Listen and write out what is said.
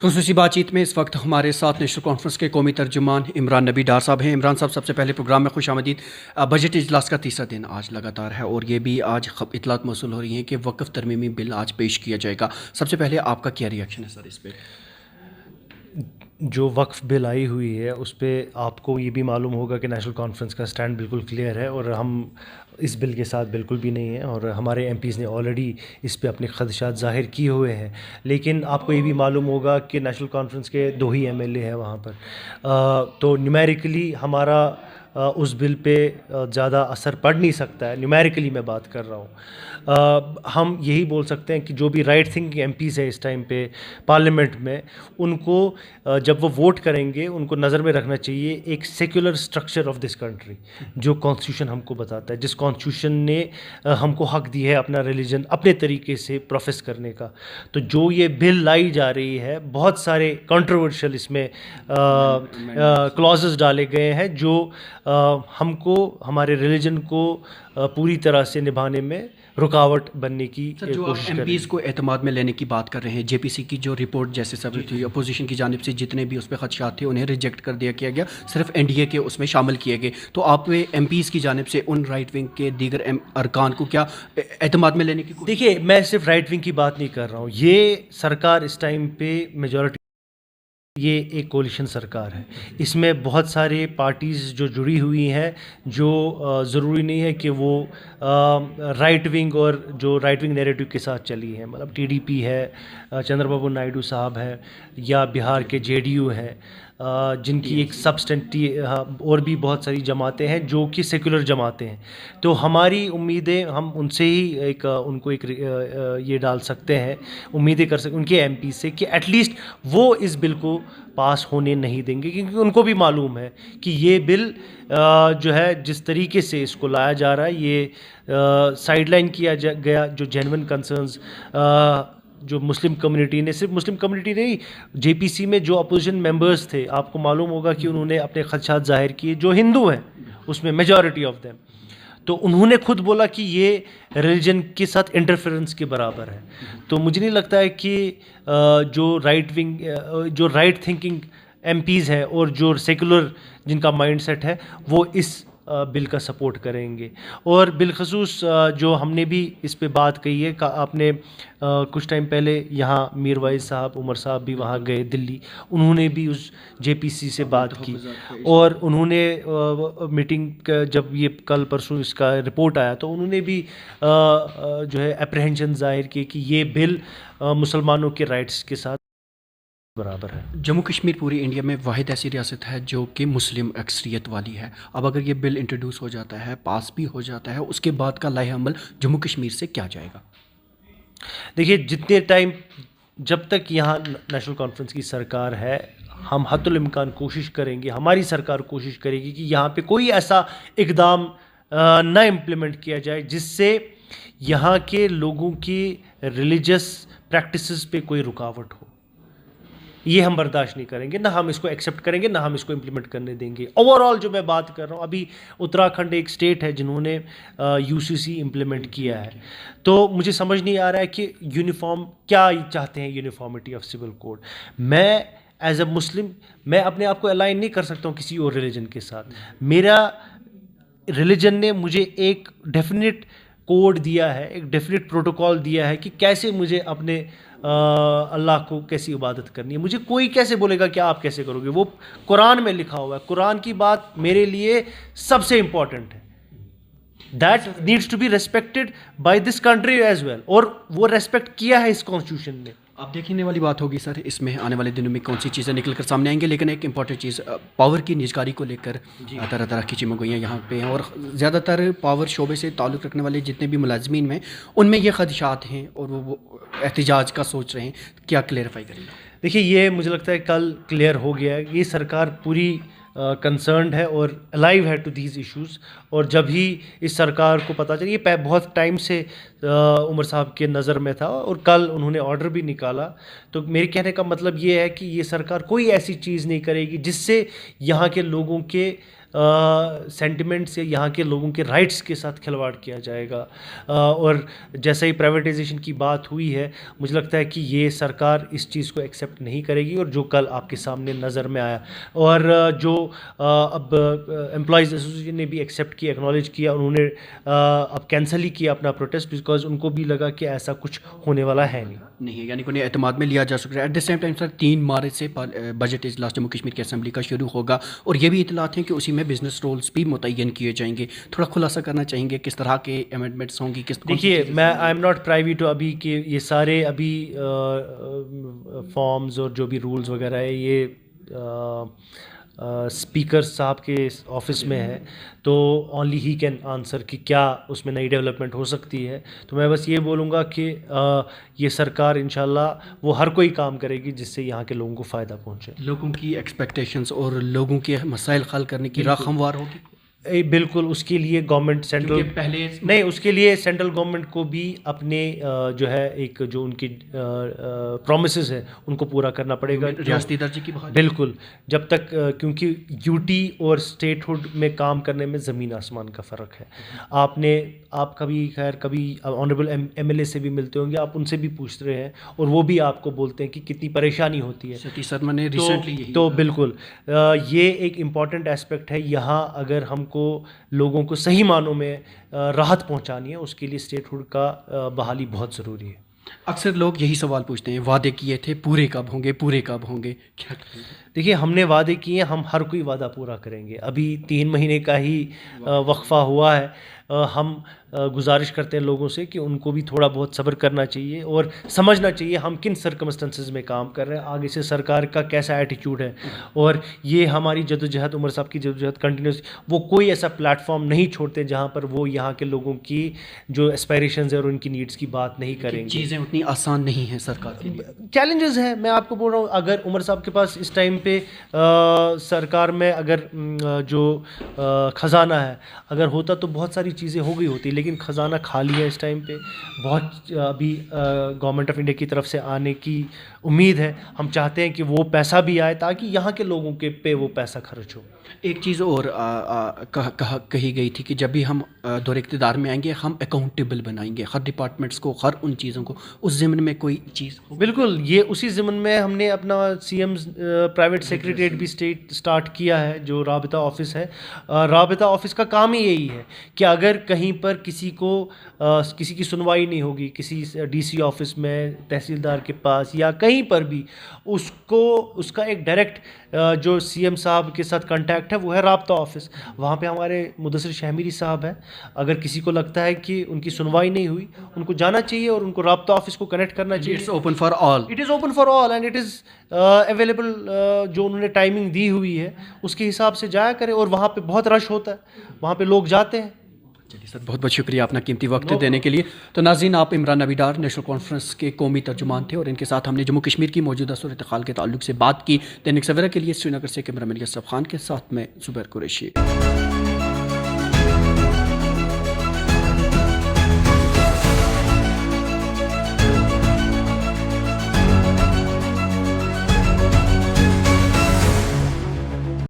خصوصی بات چیت میں اس وقت ہمارے ساتھ نیشنل کانفرنس کے قومی ترجمان عمران نبی ڈار صاحب ہیں۔ عمران صاحب، سب سے پہلے پروگرام میں خوش آمدید۔ بجٹ اجلاس کا تیسرا دن آج لگاتار ہے اور یہ بھی آج اطلاعات موصول ہو رہی ہیں کہ وقف ترمیمی بل آج پیش کیا جائے گا۔ سب سے پہلے آپ کا کیا ری ایکشن ہے سر اس پہ؟ جو وقف بل آئی ہوئی ہے اس پہ آپ کو یہ بھی معلوم ہوگا کہ نیشنل کانفرنس کا سٹینڈ بالکل کلیئر ہے اور ہم اس بل کے ساتھ بالکل بھی نہیں ہیں، اور ہمارے ایم پیز نے آلریڈی اس پہ اپنے خدشات ظاہر کیے ہوئے ہیں۔ لیکن آپ کو یہ بھی معلوم ہوگا کہ نیشنل کانفرنس کے 2 ہی ایم ایل اے ہیں وہاں پر، تو نیومیریکلی ہمارا اس بل پہ زیادہ اثر پڑ نہیں سکتا ہے۔ نیومیریکلی میں بات کر رہا ہوں۔ ہم یہی بول سکتے ہیں کہ جو بھی رائٹ تھنکنگ ایم پیز ہیں اس ٹائم پہ پارلیمنٹ میں، ان کو جب وہ ووٹ کریں گے ان کو نظر میں رکھنا چاہیے ایک secular structure of this country, جو کانسٹیٹیوشن ہم کو بتاتا ہے، جس کانسٹیٹیوشن نے ہم کو حق دی ہے اپنا ریلیجن اپنے طریقے سے پروفیس کرنے کا۔ تو جو یہ بل لائی جا رہی ہے، بہت سارے کنٹروورشل اس میں کلازز ڈالے گئے ہیں جو ہم کو ہمارے ریلیجن کو پوری طرح سے نبھانے میں رکاوٹ بننے کی کوشش ایم کر رہی پیز ہے۔ کو اعتماد میں لینے کی بات کر رہے ہیں، جے پی سی کی جو رپورٹ جیسے سب تھی، اپوزیشن کی جانب سے جتنے بھی اس پہ خدشات تھے انہیں ریجیکٹ کر دیا کیا گیا، صرف این ڈی اے کے اس میں شامل کیے گئے۔ تو آپ ایم پیز کی جانب سے ان رائٹ ونگ کے دیگر ارکان کو کیا اعتماد میں لینے کی دیکھیے، میں صرف رائٹ ونگ کی بات نہیں کر رہا ہوں، یہ سرکار اس ٹائم پہ میجورٹی، یہ ایک کولیشن سرکار ہے، اس میں بہت سارے پارٹیز جو جڑی ہوئی ہیں، جو ضروری نہیں ہے کہ وہ رائٹ ونگ اور جو رائٹ ونگ نیریٹو کے ساتھ چلی ہیں، مطلب ٹی ڈی پی ہے، چندر بابو نائیڈو صاحب ہے، یا بہار کے جے ڈی یو ہے، جن کی ایک اور بھی بہت ساری جماعتیں ہیں جو کہ سیکولر جماعتیں ہیں۔ تو ہماری امیدیں، ہم ان سے ہی ان کو یہ ڈال سکتے ہیں، امیدیں کر سکتے ان کے ایم پی سے کہ ایٹ لیسٹ وہ اس بل کو پاس ہونے نہیں دیں گے، کیونکہ ان کو بھی معلوم ہے کہ یہ بل جو ہے جس طریقے سے اس کو لایا جا رہا ہے، یہ سائیڈ لائن کیا گیا جو جینون کنسرنز جو مسلم کمیونٹی نے، صرف مسلم کمیونٹی نہیں، جے پی سی میں جو اپوزیشن ممبرز تھے، آپ کو معلوم ہوگا کہ انہوں نے اپنے خدشات ظاہر کیے، جو ہندو ہیں اس میں میجورٹی آف دیم، تو انہوں نے خود بولا کہ یہ ریلیجن کے ساتھ انٹرفیرنس کے برابر ہے۔ تو مجھے نہیں لگتا ہے کہ جو رائٹ تھنکنگ ایم پیز ہیں اور جو سیکولر جن کا مائنڈ سیٹ ہے، وہ اس بل کا سپورٹ کریں گے۔ اور بالخصوص جو ہم نے بھی اس پہ بات کہی ہے، آپ نے کچھ ٹائم پہلے یہاں میر وائز صاحب، عمر صاحب بھی وہاں گئے دلی، انہوں نے بھی اس جے پی سی سے بات کی، اور انہوں نے میٹنگ جب یہ کل پرسوں اس کا رپورٹ آیا تو انہوں نے بھی جو ہے اپریہنشن ظاہر کی کہ یہ بل مسلمانوں کے رائٹس کے ساتھ برابر ہے۔ جموں کشمیر پوری انڈیا میں واحد ایسی ریاست ہے جو کہ مسلم اکثریت والی ہے۔ اب اگر یہ بل انٹروڈیوس ہو جاتا ہے، پاس بھی ہو جاتا ہے، اس کے بعد کا لائحہ عمل جموں کشمیر سے کیا جائے گا؟ دیکھیے، جب تک یہاں نیشنل کانفرنس کی سرکار ہے، ہم حتی الامکان کوشش کریں گے، ہماری سرکار کوشش کرے گی کہ یہاں پہ کوئی ایسا اقدام نہ امپلیمنٹ کیا جائے جس سے یہاں کے لوگوں کی ریلیجس پریکٹسز پہ کوئی رکاوٹ ہو۔ یہ ہم برداشت نہیں کریں گے، نہ ہم اس کو ایکسیپٹ کریں گے، نہ ہم اس کو امپلیمنٹ کرنے دیں گے۔ اوور آل جو میں بات کر رہا ہوں، ابھی اتراکھنڈ ایک اسٹیٹ ہے جنہوں نے یو سی سی امپلیمنٹ کیا ہے، تو مجھے سمجھ نہیں آ رہا ہے کہ یونیفارم کیا چاہتے ہیں، یونیفارمٹی آف سول کوڈ۔ میں ایز اے مسلم، میں اپنے آپ کو الائن نہیں کر سکتا ہوں کسی اور ریلیجن کے ساتھ۔ میرا ریلیجن نے مجھے ایک ڈیفینٹ کوڈ دیا ہے، ایک ڈیفینٹ پروٹوکول دیا ہے کہ کیسے مجھے اپنے اللہ کو کیسی عبادت کرنی ہے۔ مجھے کوئی کیسے بولے گا کہ آپ کیسے کرو گے؟ وہ قرآن میں لکھا ہوا ہے، قرآن کی بات میرے لیے سب سے امپورٹنٹ ہے۔ That needs to be respected by this country as well, اور وہ ریسپیکٹ کیا ہے اس کانسٹیٹیوشن نے۔ اب دیکھنے والی بات ہوگی سر، اس میں آنے والے دنوں میں کون سی چیزیں نکل کر سامنے آئیں گے، لیکن ایک امپورٹنٹ چیز پاور کی نجکاری کو لے کر طرح طرح کی چمگوئیاں یہاں پہ ہیں، اور زیادہ تر پاور شعبے سے تعلق رکھنے والے جتنے بھی ملازمین میں ان میں یہ خدشات ہیں اور وہ احتجاج کا سوچ رہے ہیں۔ کیا کلیئرفائی کریں گے؟ دیکھیے، یہ مجھے لگتا ہے کل کلیئر ہو گیا ہے، یہ سرکار پوری کنسرنڈ ہے اور الائیو ہے ٹو دیز ایشوز. اور جب ہی اس سرکار کو پتہ چلا، یہ بہت ٹائم سے عمر صاحب کے نظر میں تھا اور کل انہوں نے آرڈر بھی نکالا، تو میرے کہنے کا مطلب یہ ہے کہ یہ سرکار کوئی ایسی چیز نہیں کرے گی جس سے یہاں کے لوگوں کے سینٹیمنٹس یا یہاں کے لوگوں کے رائٹس کے ساتھ کھلواڑ کیا جائے گا. اور جیسا ہی پرائیویٹائزیشن کی بات ہوئی ہے، مجھے لگتا ہے کہ یہ سرکار اس چیز کو ایکسیپٹ نہیں کرے گی، اور جو کل آپ کے سامنے نظر میں آیا، اور جو اب امپلائیز ایسوسیشن نے بھی ایکسیپٹ کیا، ایکنالج کیا، انہوں نے اب کینسل ہی کیا اپنا پروٹیسٹ، بیکاز ان کو بھی لگا کہ ایسا کچھ ہونے والا ہے نہیں ہے، یعنی کہ انہیں اعتماد میں لیا جا سکتا ہے. At the same time sir 3 March سے بجٹ اجلاس جموں کشمیر کی اسمبلی کا شروع ہوگا، اور یہ بھی اطلاعات ہیں کہ اسی میں بزنس رولز بھی متعین کیے جائیں گے. تھوڑا خلاصہ کرنا چاہیں گے کس طرح کے امینڈمنٹس ہوں گی؟ دیکھیے، میں I am not privy to ابھی کہ یہ سارے ابھی فارمز اور جو بھی رولز وغیرہ ہے یہ اسپیکر صاحب کے آفس میں ہے، تو اونلی ہی کین آنسر کہ کیا اس میں نئی ڈیولپمنٹ ہو سکتی ہے. تو میں بس یہ بولوں گا کہ یہ سرکار انشاءاللہ وہ ہر کوئی کام کرے گی جس سے یہاں کے لوگوں کو فائدہ پہنچے. لوگوں کی ایکسپیکٹیشنز اور لوگوں کے مسائل حل کرنے کی راہ ہموار ہوگی. بالکل، اس کے لیے گورنمنٹ سینٹرل نہیں، اس کے لیے سینٹرل گورنمنٹ کو بھی اپنے جو ہے ایک جو ان کی پرومسز ہیں ان کو پورا کرنا پڑے گا. ریاستی درجے کی بحالی، بالکل، جب تک کیونکہ یوٹی اور اسٹیٹ ہوڈ میں کام کرنے میں زمین آسمان کا فرق ہے. آپ کبھی خیر کبھی آنریبل ایم ایل اے سے بھی ملتے ہوں گے، آپ ان سے بھی پوچھ رہے ہیں اور وہ بھی آپ کو بولتے ہیں کہ کتنی پریشانی ہوتی ہے. تو بالکل یہ ایک امپورٹنٹ ایسپیکٹ ہے. یہاں اگر ہم کو لوگوں کو صحیح معنوں میں راحت پہنچانی ہے، اس کے لیے اسٹیٹ ہوڈ کا بحالی بہت ضروری ہے. اکثر لوگ یہی سوال پوچھتے ہیں، وعدے کیے تھے پورے کب ہوں گے، پورے کب ہوں گے؟ کیا دیکھیے، ہم نے وعدے کیے ہیں، ہم ہر کوئی وعدہ پورا کریں گے. ابھی 3 مہینے کا ہی وقفہ ہوا ہے. ہم گزارش کرتے ہیں لوگوں سے کہ ان کو بھی تھوڑا بہت صبر کرنا چاہیے اور سمجھنا چاہیے ہم کن سرکمسٹنسز میں کام کر رہے ہیں، آگے سے سرکار کا کیسا ایٹیچیوڈ ہے. اور یہ ہماری جدوجہد، عمر صاحب کی جدوجہد کنٹینیوس، وہ کوئی ایسا پلیٹ فارم نہیں چھوڑتے جہاں پر وہ یہاں کے لوگوں کی جو اسپائریشنز ہیں اور ان کی نیڈس کی بات نہیں کریں گے. چیزیں اتنی آسان نہیں ہیں سرکار کے لیے، چیلنجز ہیں. میں آپ کو بول رہا ہوں، اگر عمر صاحب کے پاس اس ٹائم پہ سرکار میں اگر جو خزانہ ہے اگر ہوتا تو بہت ساری چیزیں ہو گئی ہوتی، لیکن خزانہ خالی ہے اس ٹائم پہ. بہت ابھی گورنمنٹ آف انڈیا کی طرف سے آنے کی امید ہے. ہم چاہتے ہیں کہ وہ پیسہ بھی آئے تاکہ یہاں کے لوگوں کے پہ وہ پیسہ خرچ ہو. ایک چیز اور کہی گئی تھی کہ جب بھی ہم دور اقتدار میں آئیں گے ہم اکاؤنٹیبل بنائیں گے ہر ڈپارٹمنٹس کو، ہر ان چیزوں کو. اس ضمن میں کوئی چیز؟ بالکل، یہ اسی ضمن میں ہم نے اپنا سی ایم پرائیویٹ سیکریٹریٹ بھی اسٹارٹ کیا ہے، جو رابطہ آفس ہے. رابطہ آفس کا کام ہی یہی ہے کہ اگر کہیں پر کسی کی سنوائی نہیں ہوگی، کسی ڈی سی آفس میں، تحصیلدار کے پاس یا کہیں پر بھی، اس کا ایک ڈائریکٹ جو سی ایم صاحب کے ساتھ کنٹیکٹ ہے وہ ہے رابطہ آفس. وہاں پہ ہمارے مدثر شہمیری صاحب ہیں. اگر کسی کو لگتا ہے کہ ان کی سنوائی نہیں ہوئی، ان کو جانا چاہیے اور ان کو رابطہ آفس کو کنیکٹ کرنا چاہیے. It's open for all, it is open for all and it is available. جو انہوں نے ٹائمنگ دی ہوئی ہے اس کے حساب سے جایا کرے. اور وہاں پہ بہت رش ہوتا ہے، وہاں پہ لوگ جاتے ہیں. چلیے سر، بہت بہت شکریہ اپنا قیمتی وقت دینے کے لیے. تو ناظرین، آپ عمران نبی ڈار نیشنل کانفرنس کے قومی ترجمان تھے، اور ان کے ساتھ ہم نے جموں کشمیر کی موجودہ صورتحال کے تعلق سے بات کی. دینک سویرا کے لیے سری نگر سے کیمرہ مین یوسف خان کے ساتھ میں زبیر قریشی.